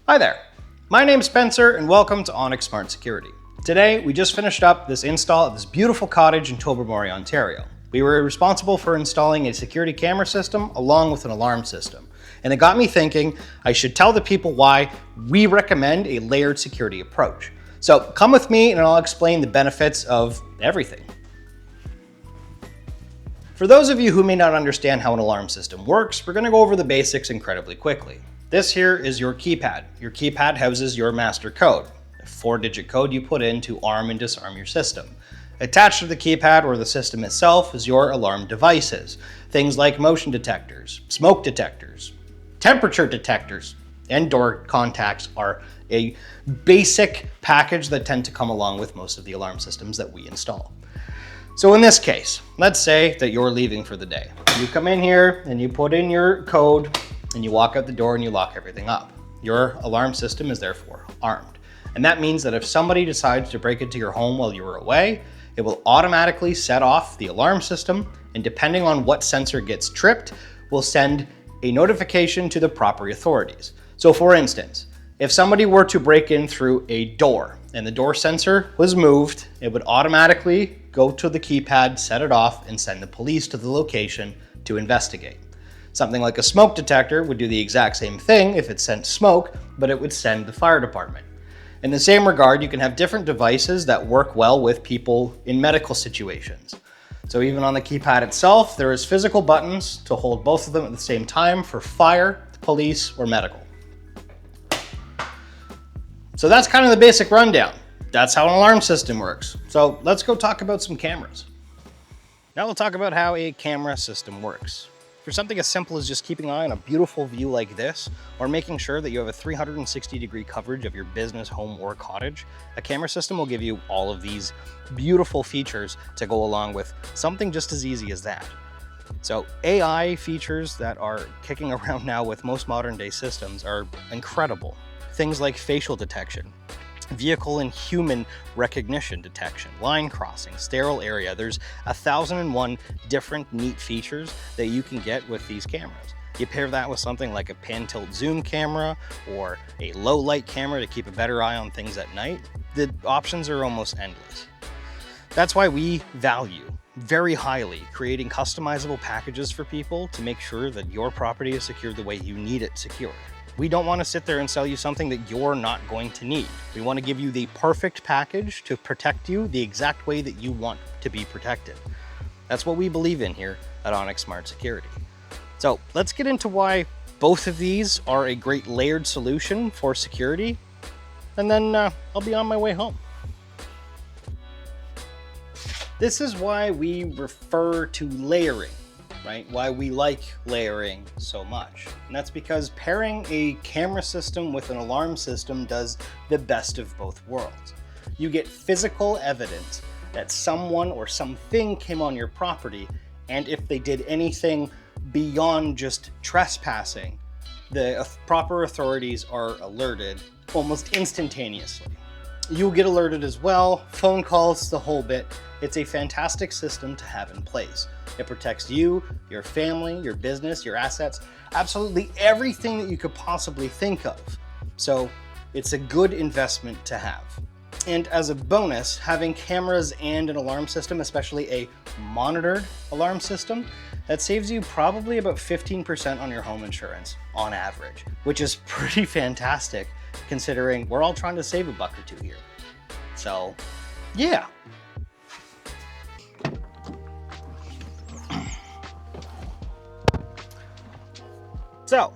Hi there, my name's Spencer and welcome to ONYX Smart Security. Today, we just finished up this install of this beautiful cottage in Tobermory, Ontario. We were responsible for installing a security camera system along with an alarm system. And it got me thinking I should tell the people why we recommend a layered security approach. So come with me and I'll explain the benefits of everything. For those of you who may not understand how an alarm system works, we're going to go over the basics incredibly quickly. This here is your keypad. Your keypad houses your master code, a 4-digit code you put in to arm and disarm your system. Attached to the keypad or the system itself is your alarm devices, things like motion detectors, smoke detectors, temperature detectors, and door contacts are a basic package that tend to come along with most of the alarm systems that we install. So in this case, let's say that you're leaving for the day. You come in here and you put in your code and you walk out the door and you lock everything up. Your alarm system is therefore armed. And that means that if somebody decides to break into your home while you were away, it will automatically set off the alarm system, and depending on what sensor gets tripped, will send a notification to the proper authorities. So for instance, if somebody were to break in through a door and the door sensor was moved, it would automatically go to the keypad, set it off, and send the police to the location to investigate. Something like a smoke detector would do the exact same thing if it sent smoke, but it would send the fire department. In the same regard, you can have different devices that work well with people in medical situations. So even on the keypad itself, there is physical buttons to hold both of them at the same time for fire, police, or medical. So that's kind of the basic rundown. That's how an alarm system works. So let's go talk about some cameras. Now we'll talk about how a camera system works. For something as simple as just keeping an eye on a beautiful view like this, or making sure that you have a 360-degree coverage of your business, home, or cottage, a camera system will give you all of these beautiful features to go along with something just as easy as that. So AI features that are kicking around now with most modern day systems are incredible. Things like facial detection, vehicle and human recognition detection, line crossing, sterile area. There's 1,001 different neat features that you can get with these cameras. You pair that with something like a pan tilt zoom camera or a low light camera to keep a better eye on things at night. The options are almost endless. That's why we value very highly creating customizable packages for people to make sure that your property is secured the way you need it secured. We don't want to sit there and sell you something that you're not going to need. We want to give you the perfect package to protect you the exact way that you want to be protected. That's what we believe in here at ONYX Smart Security. So let's get into why both of these are a great layered solution for security, and then I'll be on my way home. This is why we refer to layering. Right? Why we like layering so much. And that's because pairing a camera system with an alarm system does the best of both worlds. You get physical evidence that someone or something came on your property, and if they did anything beyond just trespassing, the proper authorities are alerted almost instantaneously. You'll get alerted as well, phone calls, the whole bit. It's a fantastic system to have in place. It protects you, your family, your business, your assets, absolutely everything that you could possibly think of. So it's a good investment to have. And as a bonus, having cameras and an alarm system, especially a monitored alarm system, that saves you probably about 15% on your home insurance on average, which is pretty fantastic considering we're all trying to save $1 or $2 here. So, yeah. So,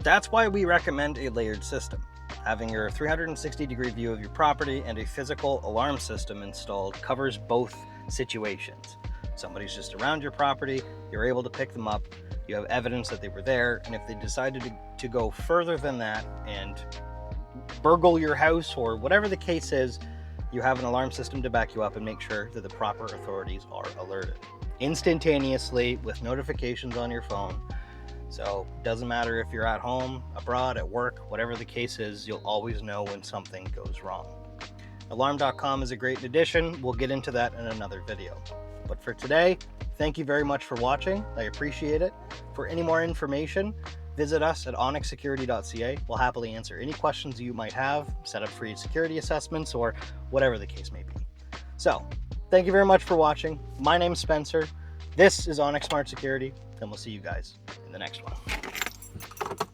that's why we recommend a layered system. Having your 360-degree view of your property and a physical alarm system installed covers both situations. Somebody's just around your property, you're able to pick them up, you have evidence that they were there, and if they decided to go further than that and burgle your house or whatever the case is, you have an alarm system to back you up and make sure that the proper authorities are alerted instantaneously with notifications on your phone. So it doesn't matter if you're at home, abroad, at work, whatever the case is, you'll always know when something goes wrong. Alarm.com is a great addition. We'll get into that in another video. But for today, thank you very much for watching. I appreciate it. For any more information, Visit us at onyxsecurity.ca. We'll happily answer any questions you might have, set up free security assessments, or whatever the case may be. So, thank you very much for watching. My name's Spencer. This is ONYX Smart Security, and we'll see you guys in the next one.